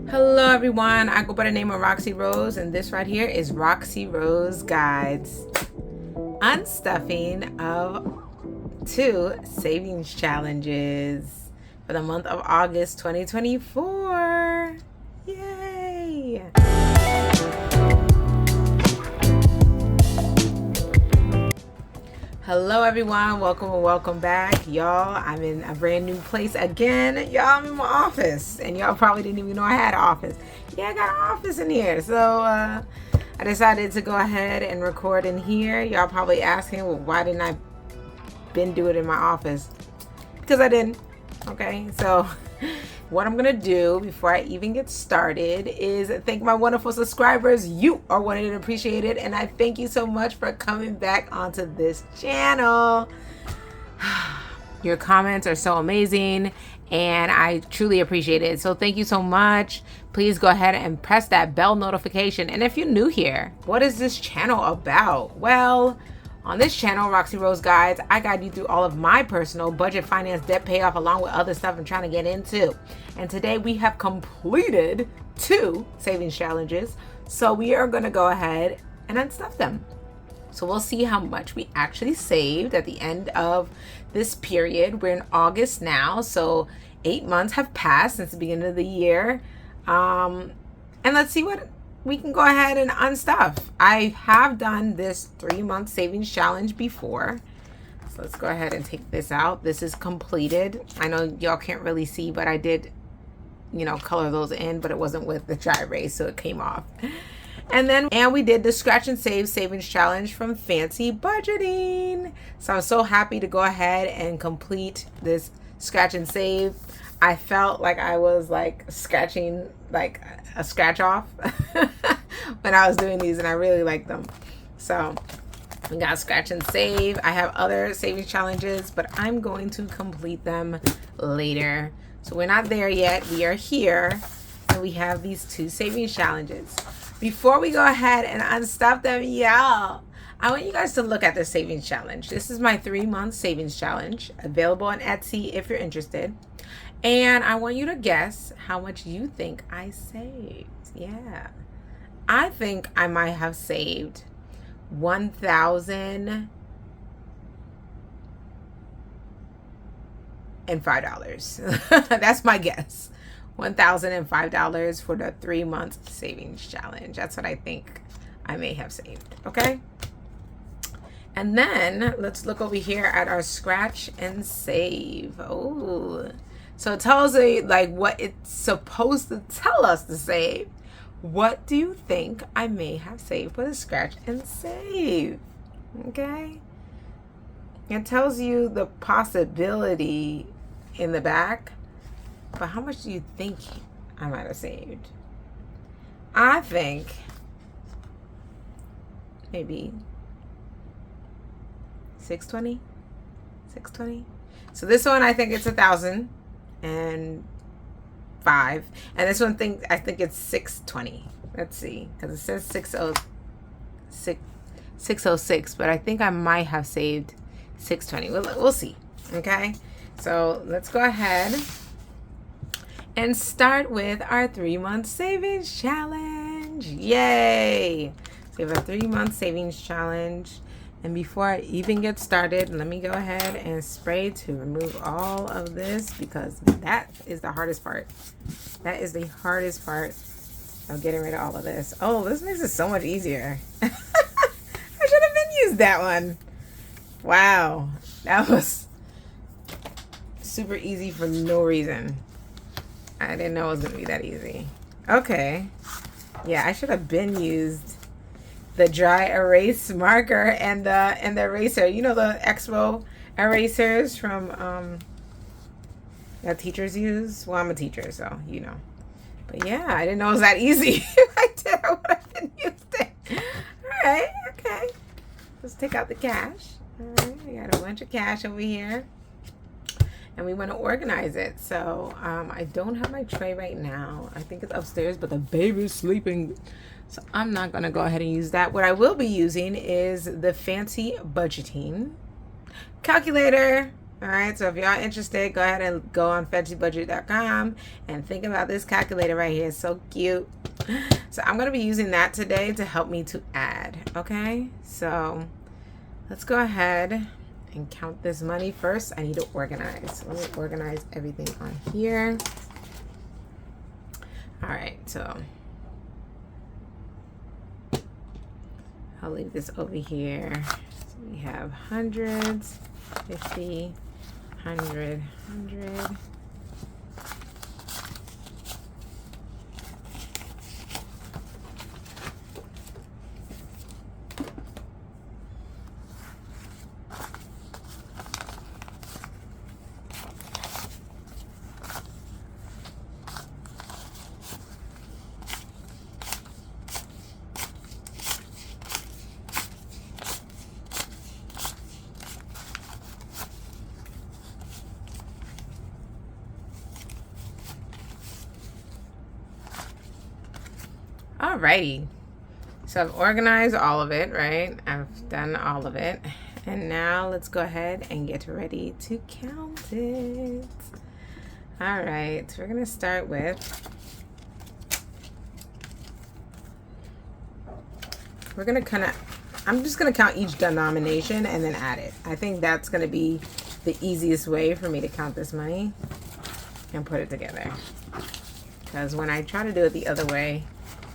Hello everyone, I go by the name of Roxy Rose, and this right here is Roxy Rose Guides unstuffing of 2 savings challenges for the month of August 2024. Yay! Hello everyone, welcome back. Y'all, I'm in a brand new place again. Y'all, I'm in my office, and y'all probably didn't even know I had an office. Yeah, I got an office in here. So I decided to go ahead and record in here. Y'all probably asking, well, why didn't I do it in my office? Because I didn't. Okay, so what I'm gonna do before I even get started is thank my wonderful subscribers. You are wanted and appreciated, and I thank you so much for coming back onto this channel. Your comments are so amazing, and I truly appreciate it. So thank you so much. Please go ahead and press that bell notification. And if you're new here, what is this channel about? Well, on this channel, Roxy Rose Guides, I guide you through all of my personal budget, finance, debt payoff, along with other stuff I'm trying to get into. And today we have completed 2 savings challenges. So we are going to go ahead and unstuff them. So we'll see how much we actually saved at the end of this period. We're in August now, so 8 months have passed since the beginning of the year. And let's see what we can go ahead and unstuff. I have done this 3-month savings challenge before. So let's go ahead and take this out. This is completed. I know y'all can't really see, but I did, color those in, but it wasn't with the dry erase, so it came off. And we did the scratch and save savings challenge from Fancy Budgeting. So I'm so happy to go ahead and complete this scratch and save. I felt like I was scratching a scratch off when I was doing these, and I really like them. So we got scratch and save. I have other savings challenges, but I'm going to complete them later. So we're not there yet. We are here, and we have these 2 savings challenges. Before we go ahead and unstuff them, y'all, I want you guys to look at the savings challenge. This is my 3-month savings challenge, available on Etsy if you're interested. And I want you to guess how much you think I saved. Yeah. I think I might have saved $1,005. That's my guess. $1,005 for the 3-month savings challenge. That's what I think I may have saved. Okay. And then let's look over here at our scratch and save. Oh, so it tells you what it's supposed to tell us to save. What do you think I may have saved for the scratch and save? Okay. It tells you the possibility in the back, but how much do you think I might have saved? I think maybe $620. So this one, I think it's $1,005, and this one I think it's $620. Let's see, because it says 606, but I think I might have saved $620. We'll see. Okay, so let's go ahead and start with our 3-month savings challenge. Yay! So we have a 3-month savings challenge. And before I even get started, let me go ahead and spray to remove all of this, because that is the hardest part. That is the hardest part of getting rid of all of this. Oh, this makes it so much easier. I should have been used that one. Wow. That was super easy for no reason. I didn't know it was going to be that easy. Okay. Yeah, I should have been used the dry erase marker and the eraser. You know, the Expo erasers from that teachers use. Well, I'm a teacher, so you know. But yeah, I didn't know it was that easy. If I did, I would have been used it. All right, okay. Let's take out the cash. All right, we got a bunch of cash over here, and we want to organize it. So I don't have my tray right now. I think it's upstairs, but the baby's sleeping, so I'm not going to go ahead and use that. What I will be using is the Fancy Budgeting calculator. All right, so if y'all interested, go ahead and go on FetchyBudget.com and think about this calculator right here. It's so cute. So I'm going to be using that today to help me to add. Okay, so let's go ahead and count this money. First, I need to organize. Let me organize everything on here. All right, so I'll leave this over here. So we have hundreds, 50, 100, 100. Alrighty, so I've organized all of it, right? I've done all of it, and now let's go ahead and get ready to count it. All right, so we're gonna start with, I'm just gonna count each denomination and then add it. I think that's gonna be the easiest way for me to count this money and put it together, because when I try to do it the other way,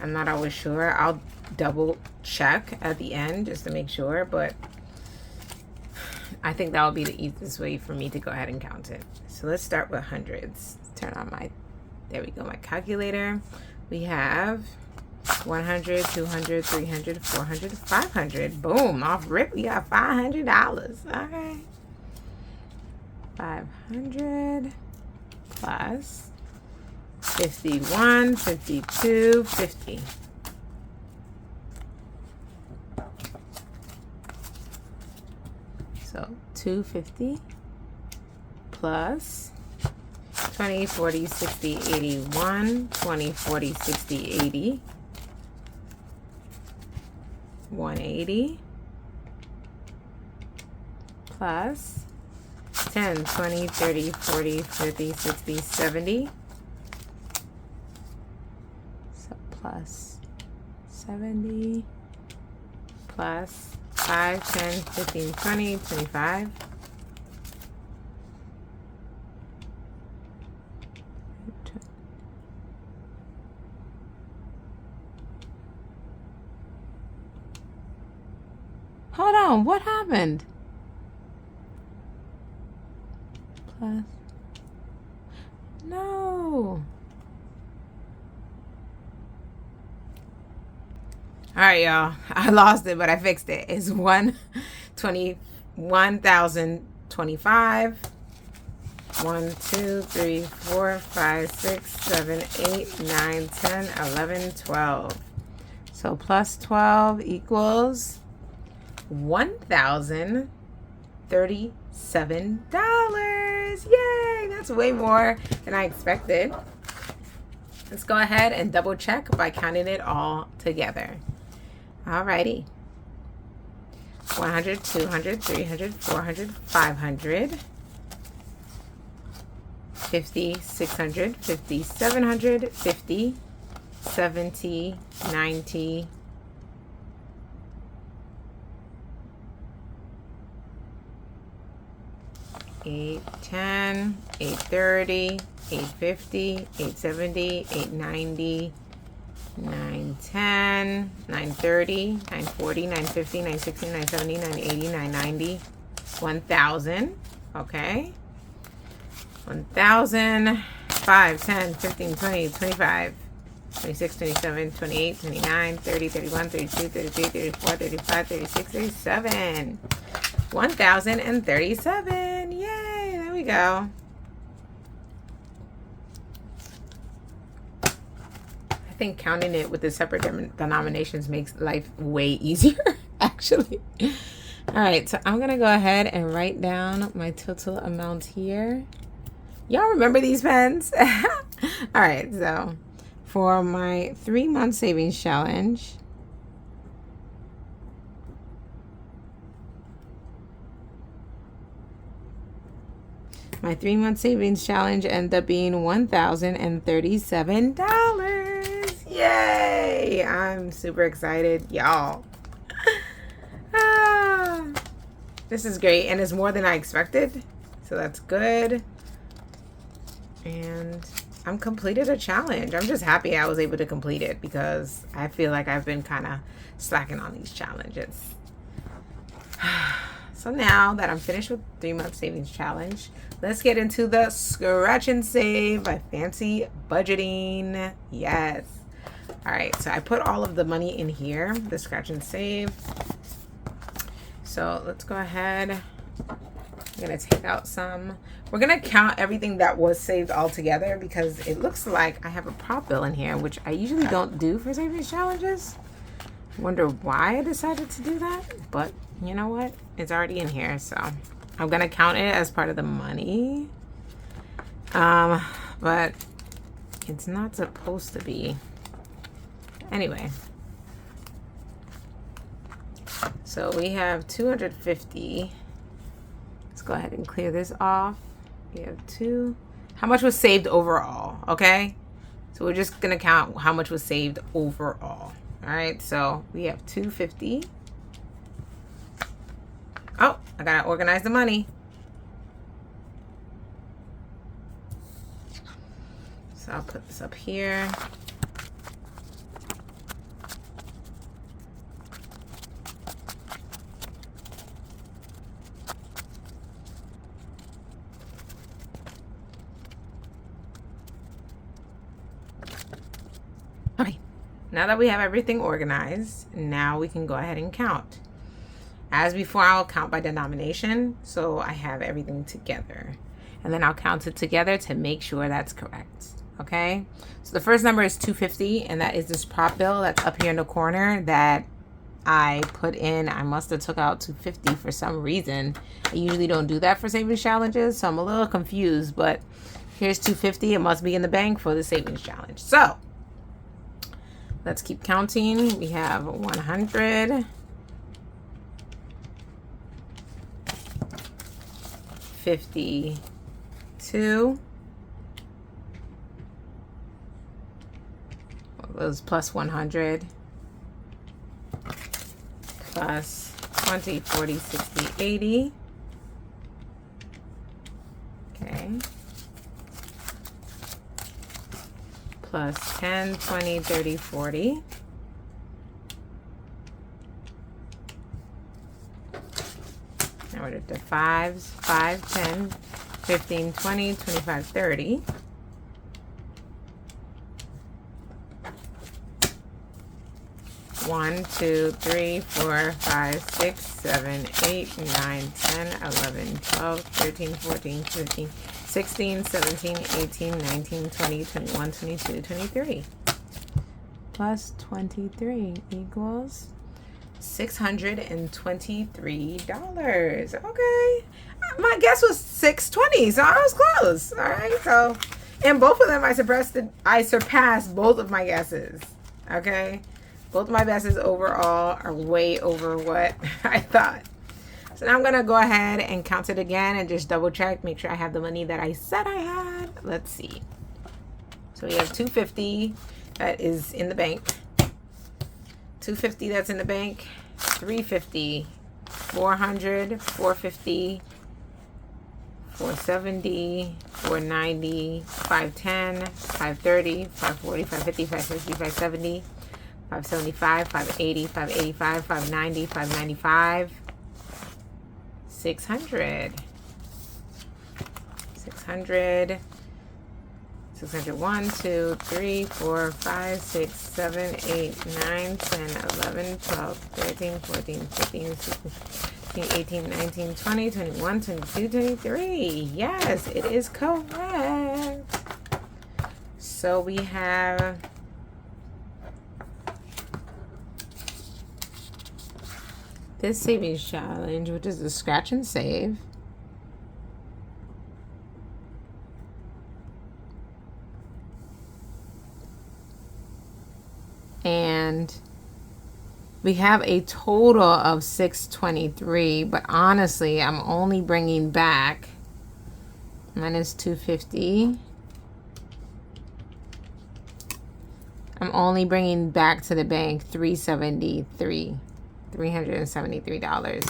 I'm not always sure. I'll double check at the end just to make sure, but I think that will be the easiest way for me to go ahead and count it. So let's start with hundreds. Turn on my, there we go, my calculator. We have 100, 200, 300, 400, 500. Boom, off rip, we got $500. Okay. 500 plus 51, 52, 50. So 250 plus 20, 40, 60, 81, 20, 40, 60, 80, 180 plus 10, 20, 30, 40, 50, 60, 70. So plus 70 plus 5, 10, 15, 20, 25. Hold on, what happened? Plus, no. All right, y'all. I lost it, but I fixed it. It's 1,025. 1, 2, 3, 4, 5, 6, 7, 8, 9, 10, 11, 12. So plus 12 equals $1,037. Yay! That's way more than I expected. Let's go ahead and double check by counting it all together. Alrighty. 100, 200, 300, 400, 500. 50, 600, 50, 700, 50, 70, 90, 810, 830, 850, 870, 890, 910, 930, 940, 950, 960, 970, 980, 990, 1,000. Okay. 1,000, 5, 10, 15, 20, 25, 26, 27, 28, 29, 30, 31, 32, 33, 34, 35, 36, 37. 1,037. Yay, there we go. I think counting it with the separate denominations makes life way easier, actually. All right, so I'm gonna go ahead and write down my total amount here. Y'all remember these pens? All right, so for my 3-month savings challenge, My 3-month savings challenge ended up being $1,037. Yay! I'm super excited, y'all. This is great, and it's more than I expected, so that's good. And I'm completed a challenge. I'm just happy I was able to complete it because I feel like I've been kind of slacking on these challenges. So now that I'm finished with 3-month savings challenge, let's get into the scratch and save by Fancy Budgeting. Yes. All right, so I put all of the money in here, the scratch and save. So let's go ahead. I'm gonna take out some. We're gonna count everything that was saved all together because it looks like I have a prop bill in here, which I usually don't do for savings challenges. Wonder why I decided to do that, but you know what? It's already in here, so I'm gonna count it as part of the money. But it's not supposed to be. Anyway. So we have 250. Let's go ahead and clear this off. We have 2. How much was saved overall? Okay. So we're just gonna count how much was saved overall. All right. So we have 250. Oh, I gotta organize the money. So I'll put this up here. Okay, now that we have everything organized, now we can go ahead and count. As before, I'll count by denomination, so I have everything together. And then I'll count it together to make sure that's correct. Okay? So the first number is 250, and that is this prop bill that's up here in the corner that I put in. I must have took out 250 for some reason. I usually don't do that for savings challenges, so I'm a little confused, but here's 250. It must be in the bank for the savings challenge. So let's keep counting. We have 100. 52. Well, those plus 100 plus 20, 40, 60, 80. Okay. Plus 10, 20, 30, 40. Now we're at the 5s, 5, 10, 15, 20, 25, 30. One, 2, 3, 4, 5, 6, 7, 8, 9, 10, 11, 12, 13, 14, 15, 16, 17, 18, 19, 20, 21, 22, 23. Plus 23 equals $623. Okay. My guess was 620, so I was close. All right. So, and both of them I surpassed both of my guesses. Okay. Both of my guesses overall are way over what I thought. So now I'm going to go ahead and count it again and just double check, make sure I have the money that I said I had. Let's see. So we have 250 that is in the bank. 250 that's in the bank. 350, 400, 450, 470, 490, 510, 530, 540, 550, 560, 570, 575, 580, 585, 590, 595, 600, 600, 601, 2, 3, 4, 5, 6, 7, 8, 9, 10, 11, 12, 13, 14, 15, 16, 18, 19, 20, 21, 22, 23. Yes, it is correct. So we have this savings challenge, which is the scratch and save. And we have a total of 623, but honestly, I'm only bringing back minus 250. I'm only bringing back to the bank $373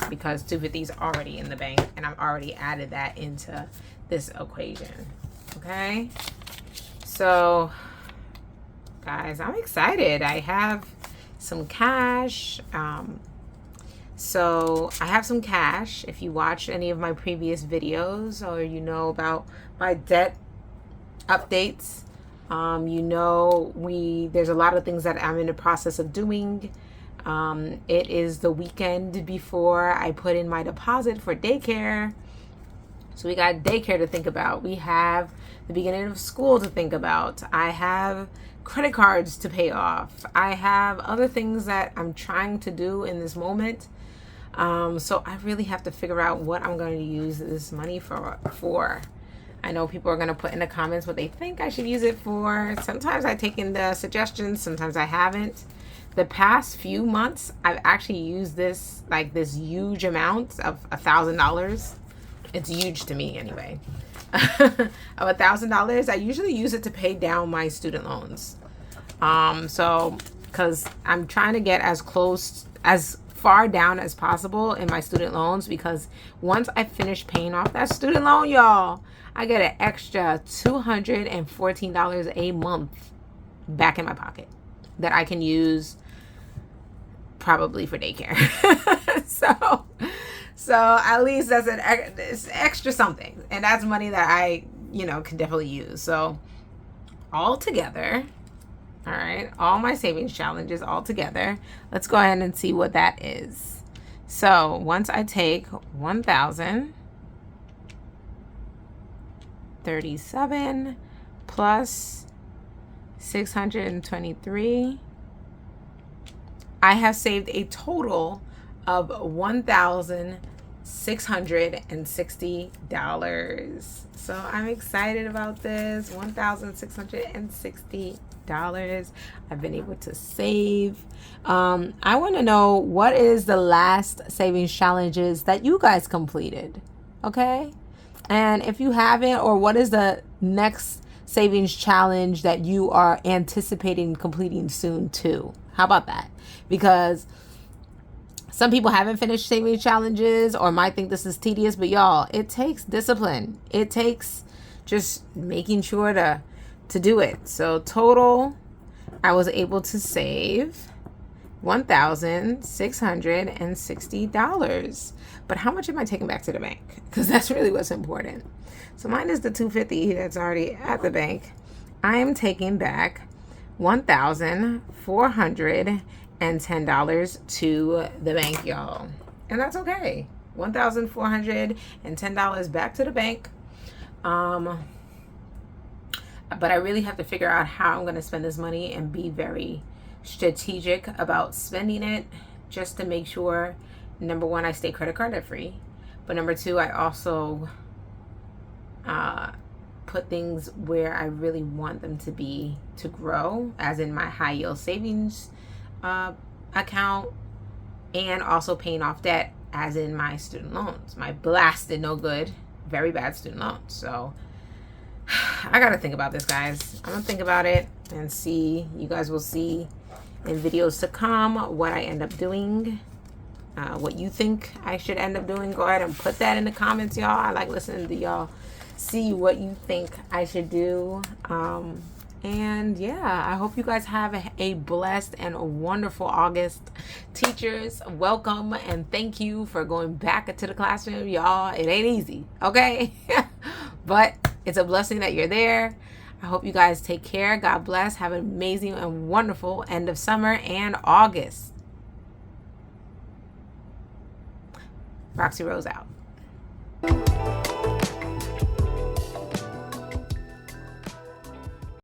because 250 is already in the bank, and I've already added that into this equation. Okay, so guys, I'm excited. I have some cash. So I have some cash. If you watch any of my previous videos, or you know about my debt updates, you know, there's a lot of things that I'm in the process of doing. It is the weekend before I put in my deposit for daycare. So we got daycare to think about. We have the beginning of school to think about. I have credit cards to pay off. I have other things that I'm trying to do in this moment. So I really have to figure out what I'm going to use this money for. I know people are going to put in the comments what they think I should use it for. Sometimes I take in the suggestions, sometimes I haven't. The past few months, I've actually used this, like this huge amount of $1,000. It's huge to me anyway. Of $1,000. I usually use it to pay down my student loans. So, because I'm trying to get as far down as possible in my student loans, because once I finish paying off that student loan, y'all, I get an extra $214 a month back in my pocket that I can use probably for daycare. So at least that's it's extra something, and that's money that I, can definitely use. So all together, all right, all my savings challenges all together, let's go ahead and see what that is. So once I take 1,037 plus 623, I have saved a total of $1,660. So I'm excited about this. $1,660 I've been able to save. I want to know, what is the last savings challenges that you guys completed? Okay, and if you haven't, or what is the next savings challenge that you are anticipating completing soon too? How about that? Because some people haven't finished savings challenges or might think this is tedious, but y'all, it takes discipline. It takes just making sure to do it. So total, I was able to save $1,660. But how much am I taking back to the bank? Because that's really what's important. So mine is the $250 that's already at the bank. I am taking back $1,410 to the bank, y'all. And that's okay. $1,410 back to the bank. But I really have to figure out how I'm going to spend this money and be very strategic about spending it, just to make sure, number one, I stay credit card debt free. But number two, I also put things where I really want them to be, to grow, as in my high yield savings account, and also paying off debt, as in my student loans, my blasted no good, very bad student loans. So I gotta think about this, guys. I'm gonna think about it and see. You guys will see in videos to come what I end up doing, what you think I should end up doing. Go ahead and put that in the comments, y'all. I like listening to y'all see what you think I should do. And yeah, I hope you guys have a blessed and a wonderful August. Teachers, welcome and thank you for going back into the classroom. Y'all, it ain't easy, okay? But it's a blessing that you're there. I hope you guys take care. God bless. Have an amazing and wonderful end of summer and August. Roxy Rose out.